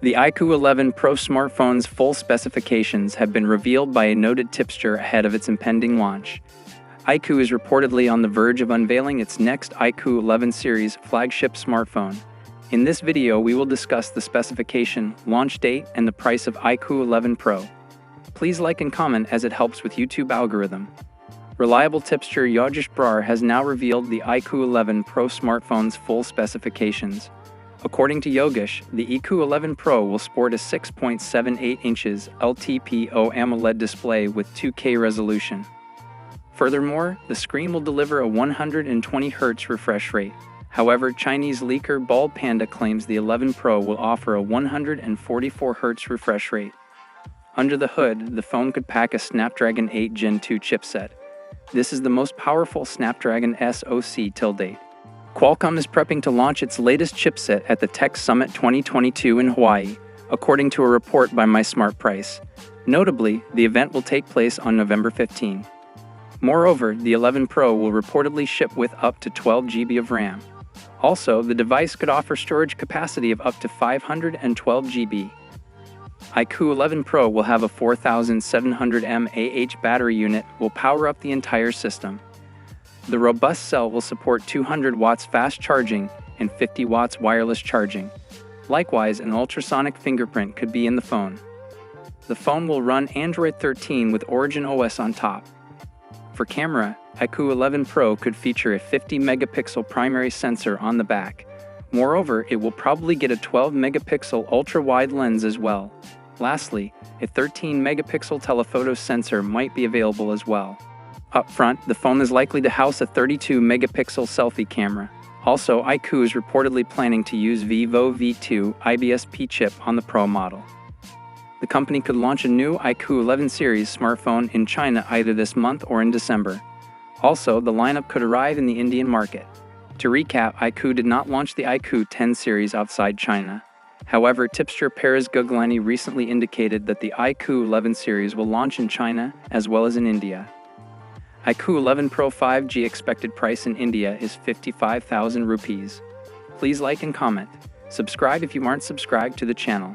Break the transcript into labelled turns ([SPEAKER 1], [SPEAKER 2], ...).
[SPEAKER 1] The Iqoo 11 Pro smartphone's full specifications have been revealed by a noted tipster ahead of its impending launch. Iqoo is reportedly on the verge of unveiling its next Iqoo 11 series flagship smartphone. In this video, we will discuss the specification, launch date, and the price of Iqoo 11 Pro. Please like and comment as it helps with YouTube algorithm. Reliable tipster Yogesh Brar has now revealed the Iqoo 11 Pro smartphone's full specifications. According to Yogesh, the Iqoo 11 Pro will sport a 6.78 inches LTPO AMOLED display with 2K resolution. Furthermore, the screen will deliver a 120 Hz refresh rate. However, Chinese leaker Bald Panda claims the 11 Pro will offer a 144 Hz refresh rate. Under the hood, the phone could pack a Snapdragon 8 Gen 2 chipset. This is the most powerful Snapdragon SoC till date. Qualcomm is prepping to launch its latest chipset at the Tech Summit 2022 in Hawaii, according to a report by MySmartPrice. Notably, the event will take place on November 15. Moreover, the 11 Pro will reportedly ship with up to 12 GB of RAM. Also, the device could offer storage capacity of up to 512 GB. Iqoo 11 Pro will have a 4700 mAh battery unit will power up the entire system. The robust cell will support 200 watts fast charging and 50 watts wireless charging. Likewise, an ultrasonic fingerprint could be in the phone. The phone will run Android 13 with Origin OS on top. For camera, Iqoo 11 Pro could feature a 50-megapixel primary sensor on the back. Moreover, it will probably get a 12-megapixel ultra-wide lens as well. Lastly, a 13-megapixel telephoto sensor might be available as well. Up front, the phone is likely to house a 32-megapixel selfie camera. Also, Iqoo is reportedly planning to use Vivo V2 IBSP chip on the Pro model. The company could launch a new Iqoo 11 series smartphone in China either this month or in December. Also, the lineup could arrive in the Indian market. To recap, Iqoo did not launch the Iqoo 10 series outside China. However, tipster Paris Guglani recently indicated that the Iqoo 11 series will launch in China as well as in India. Iqoo 11 Pro 5G expected price in India is 55,000 rupees. Please like and comment. Subscribe if you aren't subscribed to the channel.